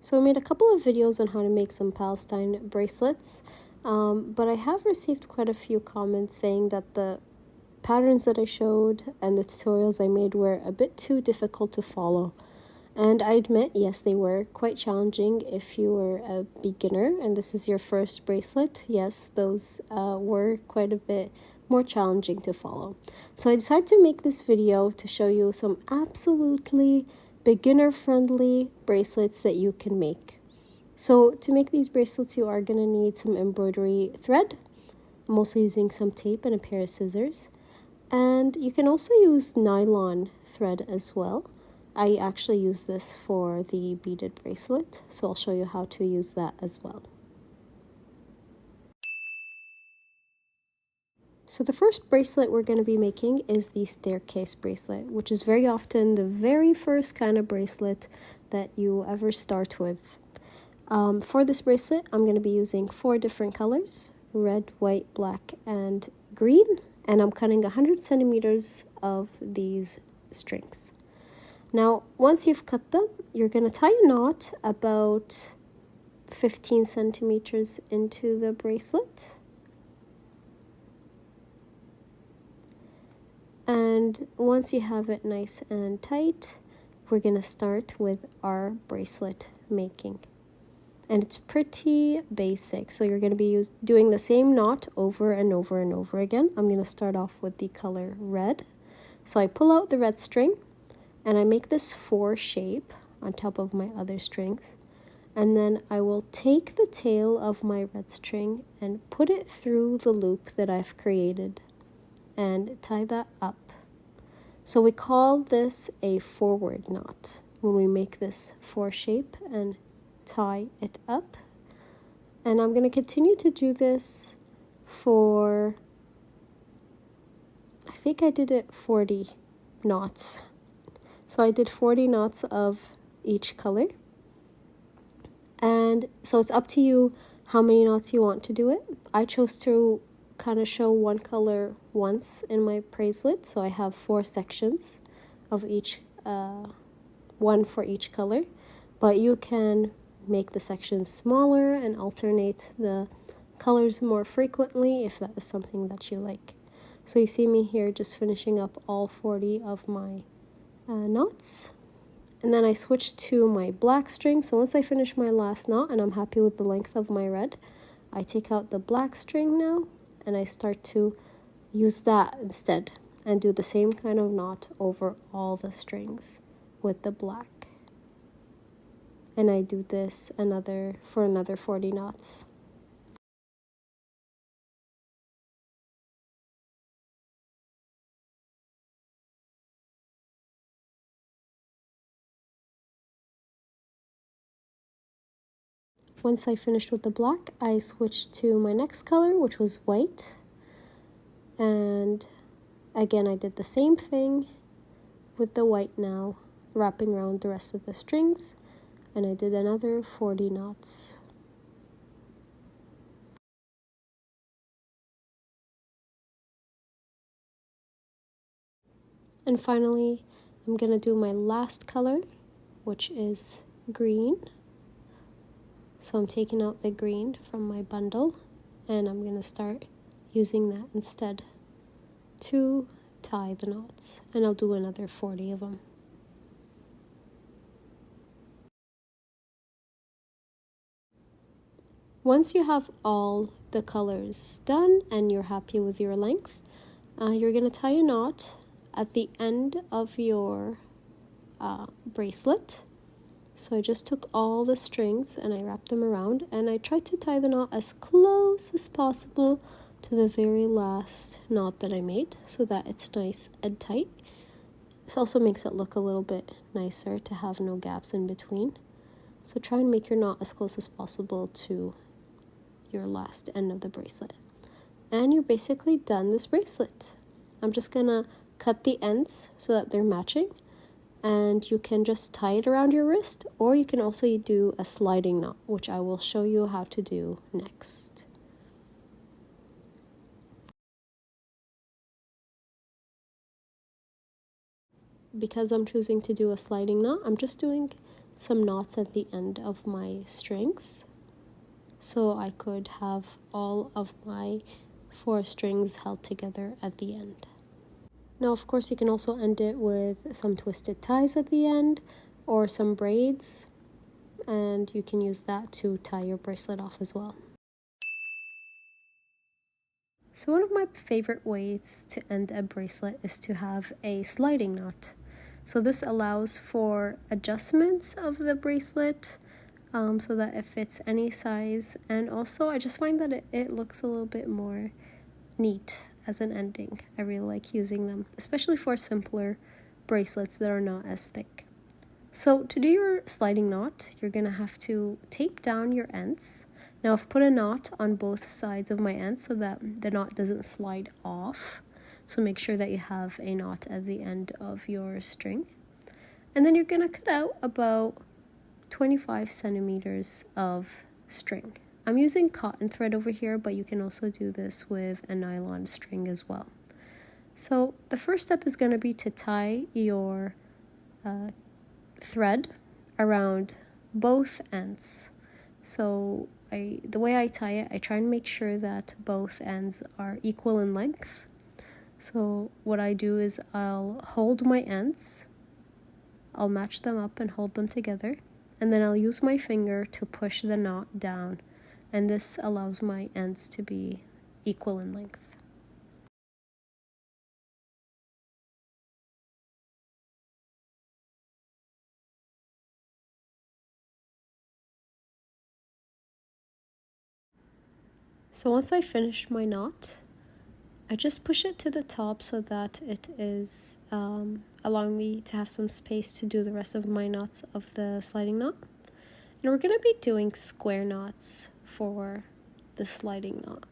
So I made a couple of videos on how to make some Palestine bracelets, but I have received quite a few comments saying that the patterns that I showed and the tutorials I made were a bit too difficult to follow. And I admit, yes, they were quite challenging if you were a beginner and this is your first bracelet. Yes, those were quite a bit more challenging to follow. So I decided to make this video to show you some absolutely beginner-friendly bracelets that you can make. So to make these bracelets, you are going to need some embroidery thread. I'm also using some tape and a pair of scissors. And you can also use nylon thread as well. I actually use this for the beaded bracelet, so I'll show you how to use that as well. So the first bracelet we're going to be making is the staircase bracelet, which is very often the very first kind of bracelet that you ever start with. For this bracelet, I'm going to be using 4 different colors: red, white, black, and green. And I'm cutting 100 centimeters of these strings. Now, once you've cut them, you're going to tie a knot about 15 centimeters into the bracelet. And once you have it nice and tight, we're going to start with our bracelet making. And it's pretty basic, so you're going to be doing the same knot over and over and over again. I'm going to start off with the color red. So I pull out the red string, and I make this 4 shape on top of my other strings. And then I will take the tail of my red string and put it through the loop that I've created and tie that up. So we call this a forward knot when we make this 4 shape and tie it up. And I'm going to continue to do this for, I think I did it 40 knots. So I did 40 knots of each color. And so it's up to you how many knots you want to do it. I chose to kind of show one color once in my bracelet, so I have 4 sections of each, one for each color. But you can make the sections smaller and alternate the colors more frequently if that is something that you like. So you see me here just finishing up all 40 of my knots. And then I switch to my black string. So once I finish my last knot and I'm happy with the length of my red, I take out the black string now and I start to use that instead and do the same kind of knot over all the strings with the black. And I do this for another 40 knots. Once I finished with the black, I switched to my next color, which was white. And again, I did the same thing with the white now, wrapping around the rest of the strings. And I did another 40 knots. And finally, I'm going to do my last color, which is green. So I'm taking out the green from my bundle, and I'm going to start using that instead to tie the knots. And I'll do another 40 of them. Once you have all the colors done and you're happy with your length, you're going to tie a knot at the end of your bracelet. So I just took all the strings and I wrapped them around, and I tried to tie the knot as close as possible to the very last knot that I made so that it's nice and tight. This also makes it look a little bit nicer to have no gaps in between. So try and make your knot as close as possible to your last end of the bracelet. And you're basically done this bracelet. I'm just gonna cut the ends so that they're matching, and you can just tie it around your wrist, or you can also do a sliding knot, which I will show you how to do next. Because I'm choosing to do a sliding knot, I'm just doing some knots at the end of my strings so I could have all of my 4 strings held together at the end. Now, of course, you can also end it with some twisted ties at the end or some braids, and you can use that to tie your bracelet off as well. So one of my favorite ways to end a bracelet is to have a sliding knot. So this allows for adjustments of the bracelet so that it fits any size, and also I just find that it looks a little bit more neat as an ending. I really like using them, especially for simpler bracelets that are not as thick. So to do your sliding knot, you're going to have to tape down your ends. Now I've put a knot on both sides of my ends so that the knot doesn't slide off. So make sure that you have a knot at the end of your string. And then you're going to cut out about 25 centimeters of string. I'm using cotton thread over here, but you can also do this with a nylon string as well. So the first step is going to be to tie your thread around both ends. So the way I tie it, I try and make sure that both ends are equal in length. So what I do is I'll hold my ends, I'll match them up and hold them together, and then I'll use my finger to push the knot down, and this allows my ends to be equal in length. So once I finish my knot, I just push it to the top so that it is allowing me to have some space to do the rest of my knots of the sliding knot. And we're going to be doing square knots for the sliding knot.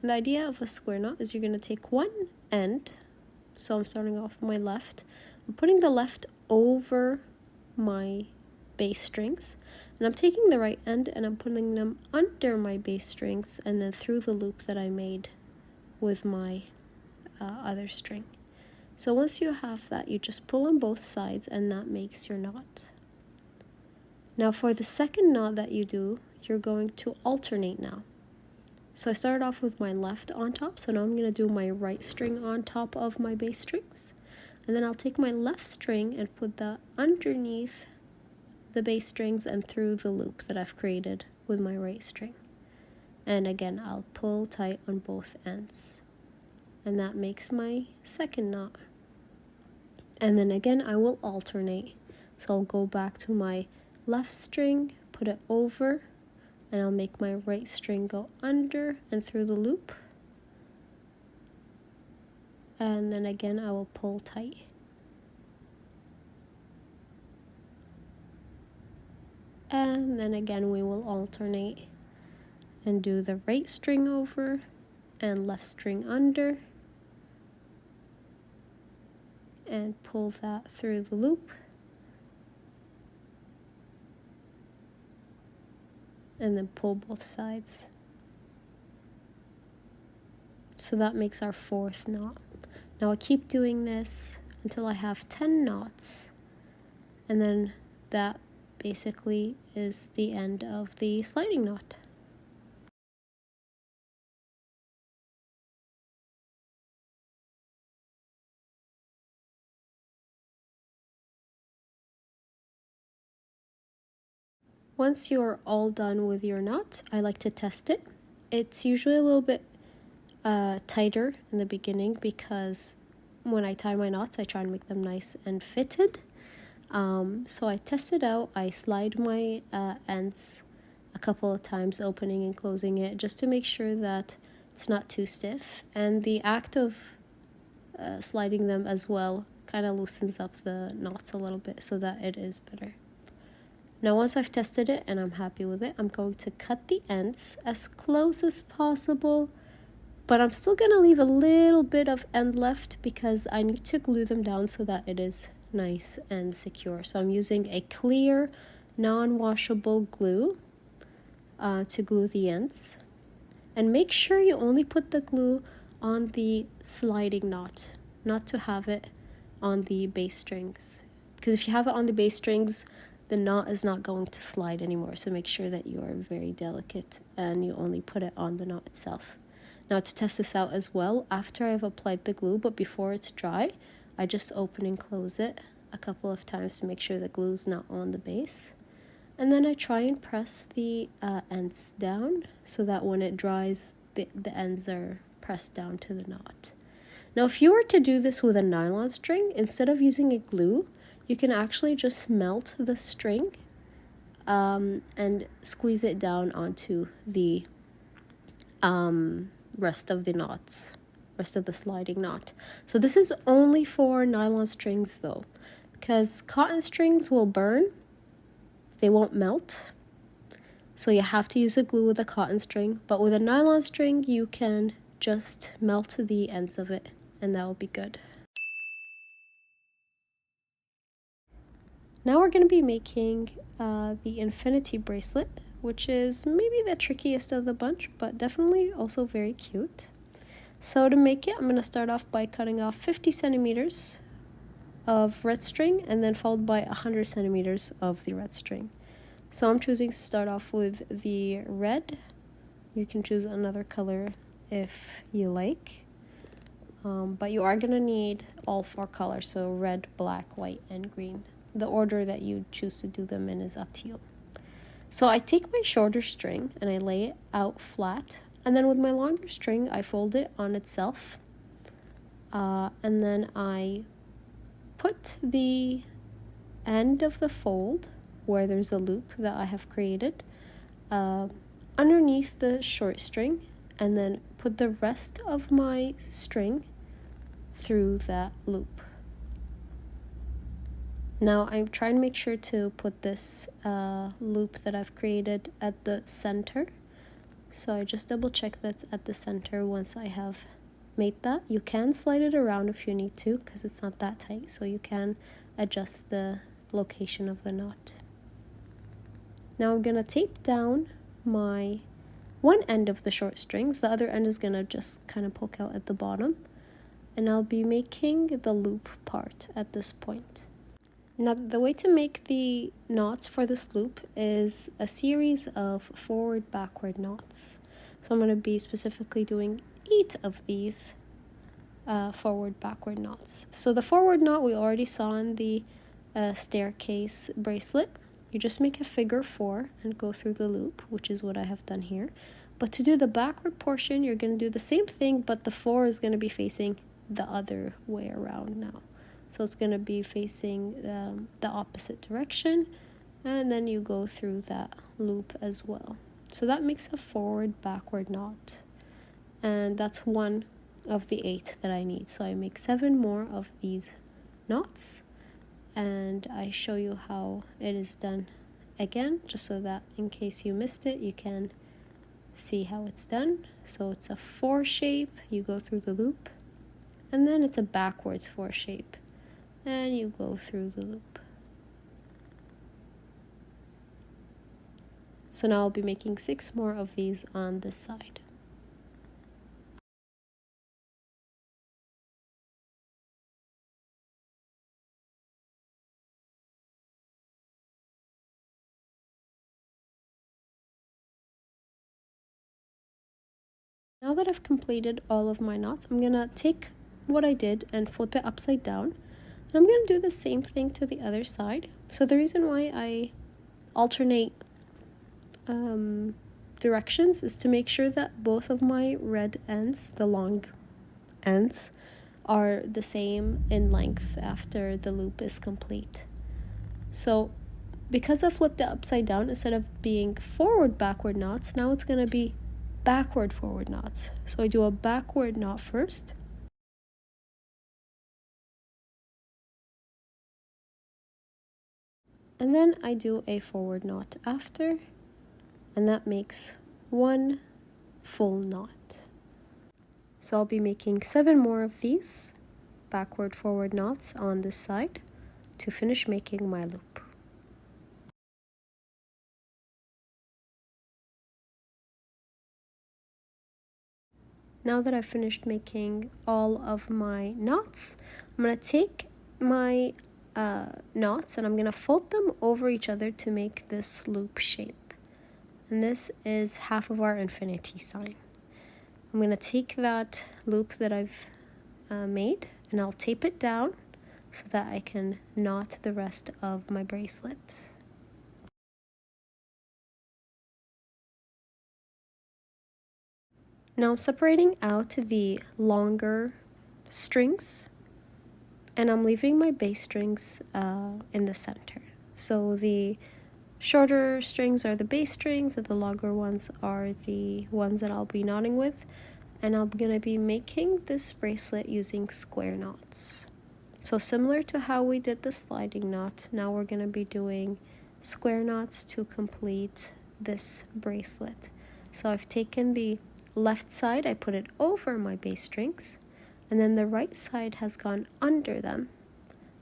And the idea of a square knot is you're going to take one end, so I'm starting off with my left, I'm putting the left over my bass strings, and I'm taking the right end and I'm putting them under my bass strings and then through the loop that I made with my other string. So once you have that, you just pull on both sides and that makes your knot. Now for the second knot that you do, you're going to alternate now. So I started off with my left on top, so now I'm going to do my right string on top of my bass strings. And then I'll take my left string and put that underneath the bass strings and through the loop that I've created with my right string. And again, I'll pull tight on both ends. And that makes my second knot. And then again, I will alternate. So I'll go back to my left string, put it over, and I'll make my right string go under and through the loop. And then again, I will pull tight. And then again, we will alternate and do the right string over and left string under and pull that through the loop. And then pull both sides. So that makes our fourth knot. Now I keep doing this until I have 10 knots, and then that basically is the end of the sliding knot. Once you're all done with your knot, I like to test it. It's usually a little bit tighter in the beginning because when I tie my knots, I try and make them nice and fitted. So I test it out. I slide my ends a couple of times, opening and closing it, just to make sure that it's not too stiff. And the act of sliding them as well kind of loosens up the knots a little bit so that it is better. Now once I've tested it and I'm happy with it, I'm going to cut the ends as close as possible, but I'm still going to leave a little bit of end left because I need to glue them down so that it is nice and secure. So I'm using a clear, non-washable glue to glue the ends. And make sure you only put the glue on the sliding knot, not to have it on the bass strings. Because if you have it on the bass strings, the knot is not going to slide anymore. So make sure that you are very delicate and you only put it on the knot itself. Now to test this out as well, after I've applied the glue but before it's dry, I just open and close it a couple of times to make sure the glue's not on the base. And then I try and press the ends down so that when it dries, the ends are pressed down to the knot. Now if you were to do this with a nylon string, instead of using a glue, you can actually just melt the string and squeeze it down onto the rest of the sliding knot. So this is only for nylon strings though, because cotton strings will burn, they won't melt. So you have to use a glue with a cotton string, but with a nylon string you can just melt the ends of it and that will be good. Now we're going to be making the infinity bracelet, which is maybe the trickiest of the bunch, but definitely also very cute. So to make it, I'm going to start off by cutting off 50 centimeters of red string and then followed by 100 centimeters of the red string. So I'm choosing to start off with the red. You can choose another color if you like. But you are going to need all 4 colors, so red, black, white, and green. The order that you choose to do them in is up to you. So I take my shorter string and I lay it out flat, and then with my longer string I fold it on itself, and then I put the end of the fold where there's a loop that I have created underneath the short string, and then put the rest of my string through that loop. Now I'm trying to make sure to put this loop that I've created at the center. So I just double check that's at the center once I have made that. You can slide it around if you need to because it's not that tight, so you can adjust the location of the knot. Now I'm gonna tape down my one end of the short strings. The other end is gonna just kind of poke out at the bottom, and I'll be making the loop part at this point. Now the way to make the knots for this loop is a series of forward-backward knots. So I'm going to be specifically doing 8 of these forward-backward knots. So the forward knot we already saw in the staircase bracelet. You just make a figure 4 and go through the loop, which is what I have done here. But to do the backward portion, you're going to do the same thing, but the 4 is going to be facing the other way around now. So it's going to be facing the opposite direction, and then you go through that loop as well. So that makes a forward-backward knot, and that's one of the 8 that I need. So I make 7 more of these knots, and I show you how it is done again, just so that in case you missed it, you can see how it's done. So it's a 4 shape, you go through the loop, and then it's a backwards 4 shape, and you go through the loop. So now I'll be making 6 more of these on this side. Now that I've completed all of my knots, I'm going to take what I did and flip it upside down. And I'm going to do the same thing to the other side. So the reason why I alternate directions is to make sure that both of my red ends, the long ends, are the same in length after the loop is complete. So because I flipped it upside down, instead of being forward backward knots, now it's going to be backward forward knots. So I do a backward knot first, and then I do a forward knot after, and that makes 1 full knot. So I'll be making 7 more of these backward forward knots on this side to finish making my loop. Now that I've finished making all of my knots, I'm going to take my knots, and I'm going to fold them over each other to make this loop shape. And this is half of our infinity sign. I'm going to take that loop that I've made, and I'll tape it down so that I can knot the rest of my bracelet. Now I'm separating out the longer strings, and I'm leaving my bass strings in the center. So the shorter strings are the bass strings, and the longer ones are the ones that I'll be knotting with. And I'm going to be making this bracelet using square knots. So similar to how we did the sliding knot, now we're going to be doing square knots to complete this bracelet. So I've taken the left side, I put it over my bass strings, and then the right side has gone under them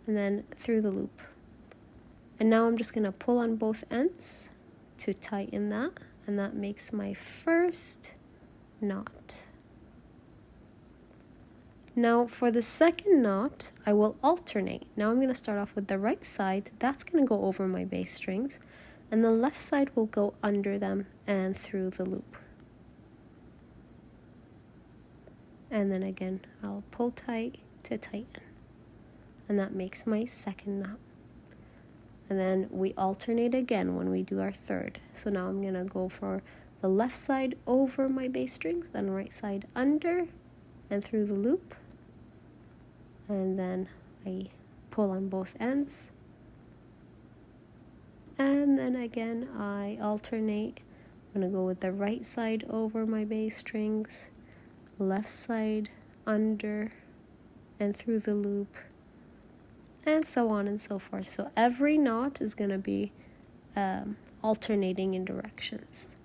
and then through the loop. And now I'm just going to pull on both ends to tighten that, and that makes my first knot. Now for the second knot, I will alternate. Now I'm going to start off with the right side. That's going to go over my bass strings, and the left side will go under them and through the loop. And then again, I'll pull tight to tighten, and that makes my second knot. And then we alternate again when we do our third. So now I'm going to go for the left side over my bass strings, then right side under and through the loop. And then I pull on both ends. And then again, I alternate. I'm going to go with the right side over my bass strings, left side under and through the loop, and so on and so forth. So every knot is going to be alternating in directions.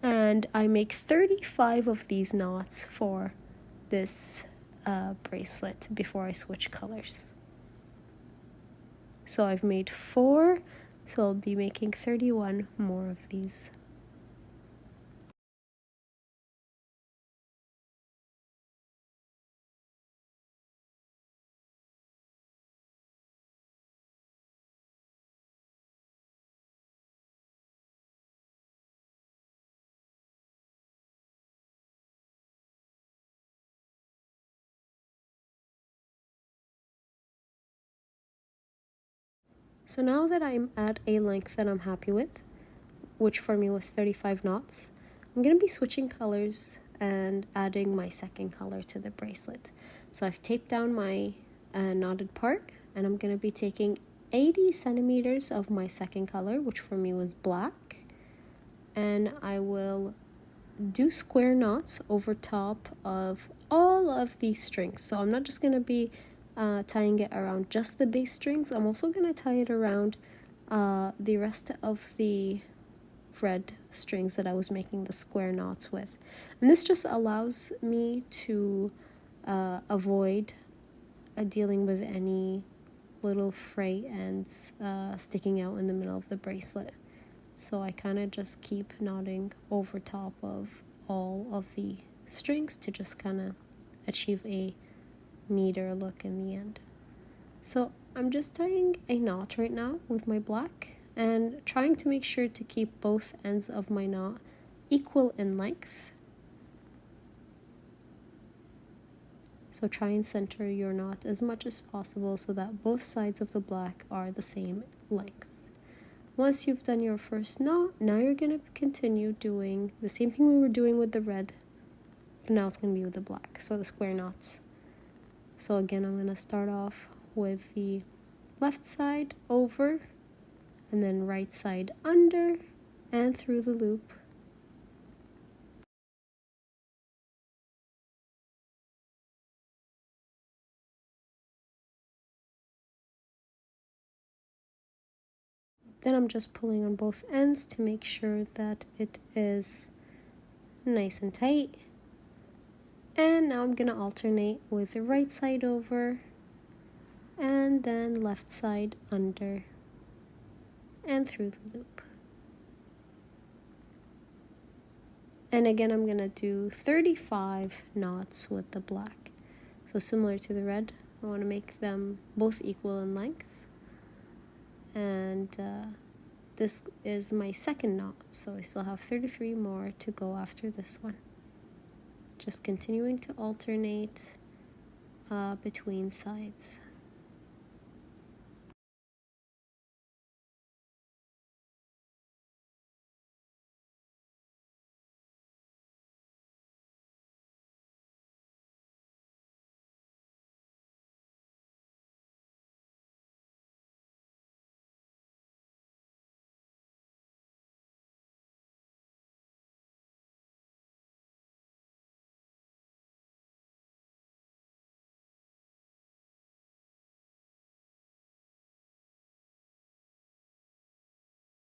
And I make 35 of these knots for this bracelet before I switch colors. So I've made 4, so I'll be making 31 more of these. So now that I'm at a length that I'm happy with, which for me was 35 knots, I'm going to be switching colors and adding my second color to the bracelet. So I've taped down my knotted part, and I'm going to be taking 80 centimeters of my second color, which for me was black, and I will do square knots over top of all of these strings. So I'm not just going to be tying it around just the bass strings. I'm also going to tie it around the rest of the red strings that I was making the square knots with. And this just allows me to avoid dealing with any little fray ends sticking out in the middle of the bracelet. So I kind of just keep knotting over top of all of the strings to just kind of achieve a neater look in the end. So I'm just tying a knot right now with my black and trying to make sure to keep both ends of my knot equal in length. So try and center your knot as much as possible so that both sides of the black are the same length. Once you've done your first knot, now you're going to continue doing the same thing we were doing with the red, but now it's going to be with the black, so the square knots. So again, I'm going to start off with the left side over, and then right side under and through the loop. Then I'm just pulling on both ends to make sure that it is nice and tight. And now I'm going to alternate with the right side over and then left side under and through the loop. And again, I'm going to do 35 knots with the black. So similar to the red, I want to make them both equal in length. And this is my second knot, so I still have 33 more to go after this one. Just continuing to alternate between sides.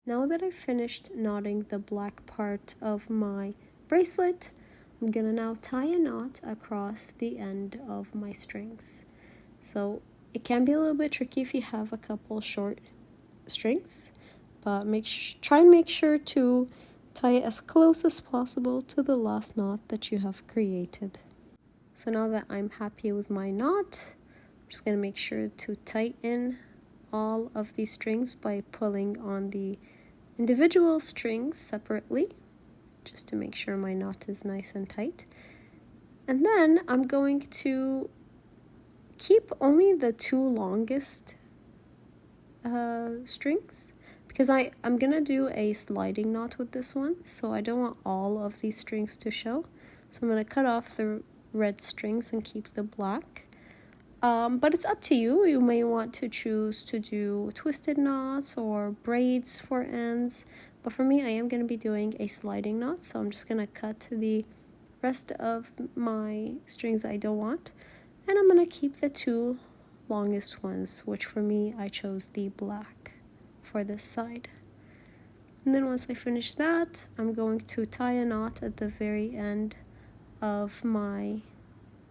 Now that I've finished knotting the black part of my bracelet, I'm gonna now tie a knot across the end of my strings. So it can be a little bit tricky if you have a couple short strings, but try and make sure to tie it as close as possible to the last knot that you have created. So now that I'm happy with my knot, I'm just gonna make sure to tighten all of these strings by pulling on the individual strings separately, just to make sure my knot is nice and tight. And then I'm going to keep only the two longest strings, because I'm gonna do a sliding knot with this one, so I don't want all of these strings to show. So I'm gonna cut off the red strings and keep the black. But it's up to you. You may want to choose to do twisted knots or braids for ends. But for me, I am going to be doing a sliding knot. So I'm just going to cut the rest of my strings I don't want. And I'm going to keep the two longest ones, which for me, I chose the black for this side. And then once I finish that, I'm going to tie a knot at the very end of my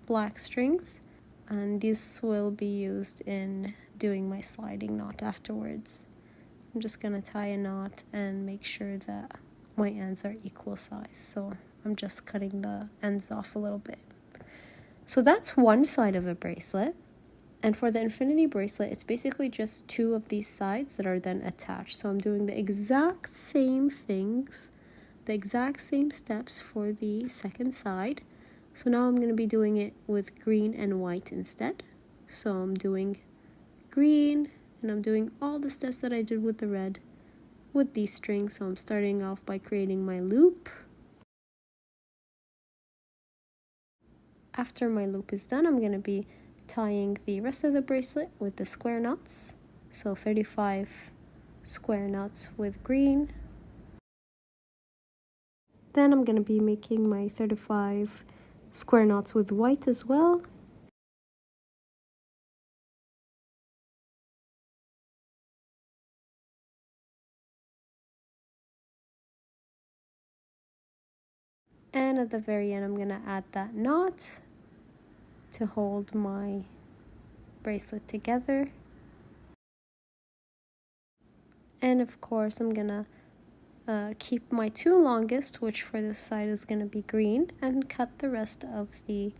black strings. And this will be used in doing my sliding knot afterwards. I'm just going to tie a knot and make sure that my ends are equal size. So I'm just cutting the ends off a little bit. So that's one side of a bracelet. And for the infinity bracelet, it's basically just two of these sides that are then attached. So I'm doing the exact same things, the exact same steps for the second side. So now I'm going to be doing it with green and white instead. So I'm doing green, and I'm doing all the steps that I did with the red with these strings. So I'm starting off by creating my loop. After my loop is done, I'm going to be tying the rest of the bracelet with the square knots. So 35 square knots with green. Then I'm going to be making my 35 square knots with white as well. And at the very end, I'm going to add that knot to hold my bracelet together. And of course, I'm going to keep my two longest, which for this side is going to be green, and cut the rest of the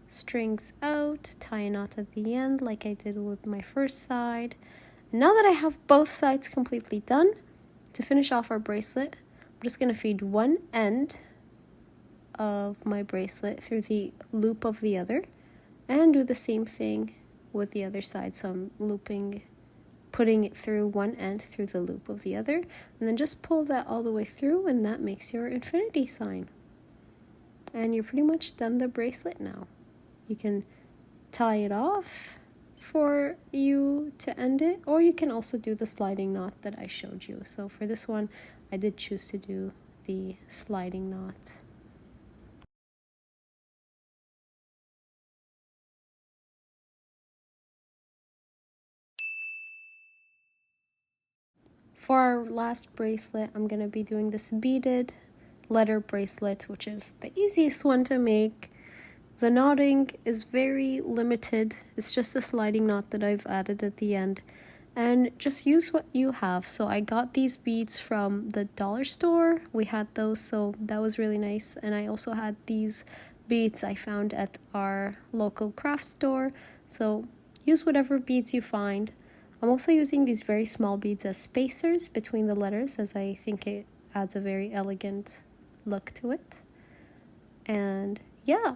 strings out, tie a knot at the end like I did with my first side. And now that I have both sides completely done, to finish off our bracelet, I'm just going to feed one end of my bracelet through the loop of the other, and do the same thing with the other side. So I'm putting it through one end through the loop of the other, and then just pull that all the way through, and that makes your infinity sign. And you're pretty much done the bracelet now. You can tie it off for you to end it, or you can also do the sliding knot that I showed you. So for this one, I did choose to do the sliding knot. For our last bracelet, I'm going to be doing this beaded letter bracelet, which is the easiest one to make. The knotting is very limited. It's just a sliding knot that I've added at the end. And just use what you have. So I got these beads from the dollar store. We had those, so that was really nice. And I also had these beads I found at our local craft store. So use whatever beads you find. I'm also using these very small beads as spacers between the letters, as I think it adds a very elegant look to it. And yeah,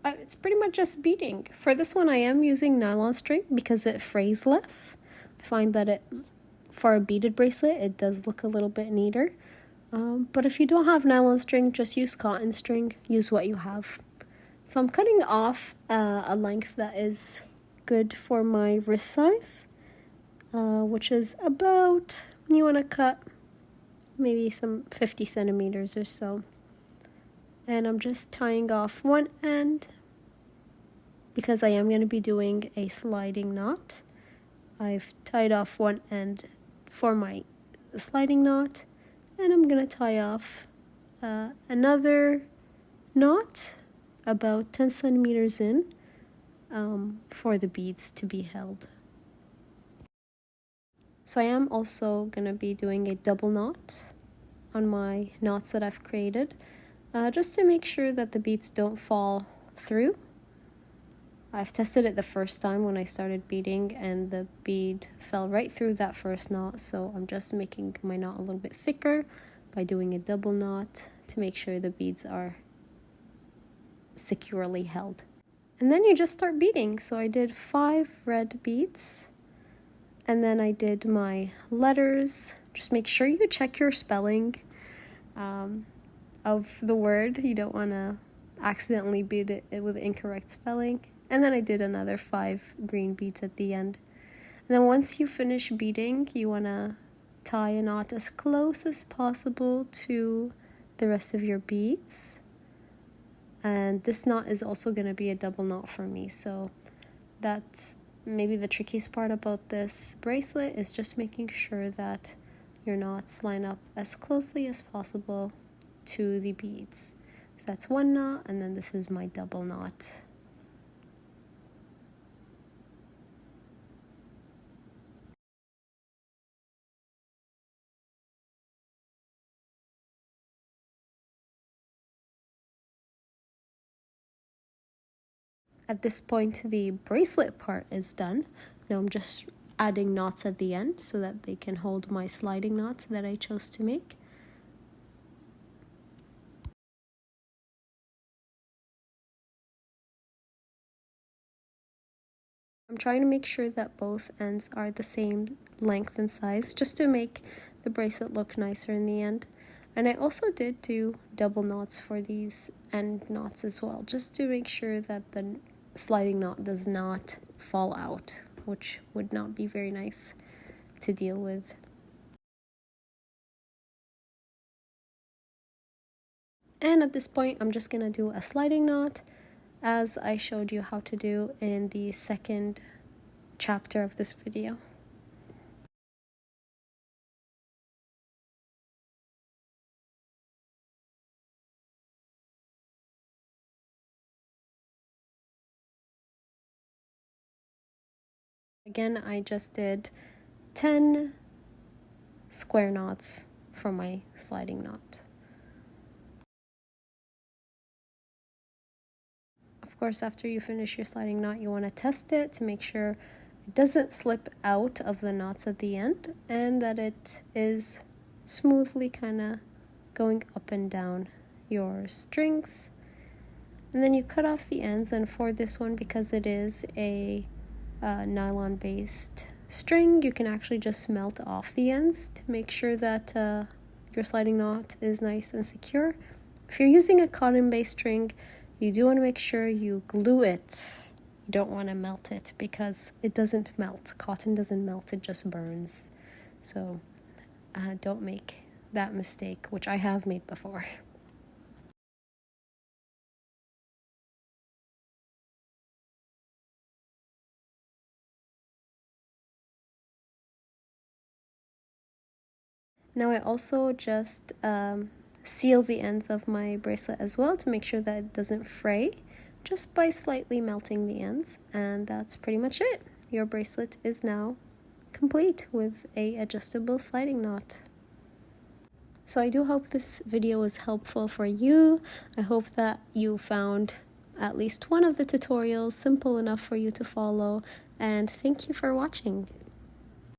it's pretty much just beading. For this one, I am using nylon string because it frays less. I find that for a beaded bracelet, it does look a little bit neater. But if you don't have nylon string, just use cotton string. Use what you have. So I'm cutting off a length that is good for my wrist size, which is about, you want to cut maybe some 50 centimeters or so. And I'm just tying off one end because I am going to be doing a sliding knot. I've tied off one end for my sliding knot, and I'm going to tie off another knot about 10 centimeters in for the beads to be held. So I am also going to be doing a double knot on my knots that I've created, just to make sure that the beads don't fall through. I've tested it the first time when I started beading, and the bead fell right through that first knot, so I'm just making my knot a little bit thicker by doing a double knot to make sure the beads are securely held. And then you just start beading. So I did 5 red beads, and then I did my letters. Just make sure you check your spelling of the word. You don't want to accidentally bead it with incorrect spelling. And then I did another 5 green beads at the end. And then once you finish beading, you want to tie a knot as close as possible to the rest of your beads. And this knot is also going to be a double knot for me. So that's maybe the trickiest part about this bracelet, is just making sure that your knots line up as closely as possible to the beads. So that's one knot, and then this is my double knot. At this point, the bracelet part is done. Now I'm just adding knots at the end so that they can hold my sliding knots that I chose to make. I'm trying to make sure that both ends are the same length and size, just to make the bracelet look nicer in the end. And I also did do double knots for these end knots as well, just to make sure that the sliding knot does not fall out, which would not be very nice to deal with. And at this point, I'm just going to do a sliding knot, as I showed you how to do in the second chapter of this video. Again, I just did 10 square knots for my sliding knot. Of course, after you finish your sliding knot, you want to test it to make sure it doesn't slip out of the knots at the end, and that it is smoothly kind of going up and down your strings. And then you cut off the ends, and for this one, because it is a nylon based string, you can actually just melt off the ends to make sure that your sliding knot is nice and secure. If you're using a cotton based string, you do want to make sure you glue it. You don't want to melt it because it doesn't melt. Cotton doesn't melt, it just burns. So don't make that mistake, which I have made before. Now I also just seal the ends of my bracelet as well to make sure that it doesn't fray, just by slightly melting the ends. And that's pretty much it. Your bracelet is now complete with a adjustable sliding knot. So I do hope this video was helpful for you. I hope that you found at least one of the tutorials simple enough for you to follow and thank you for watching.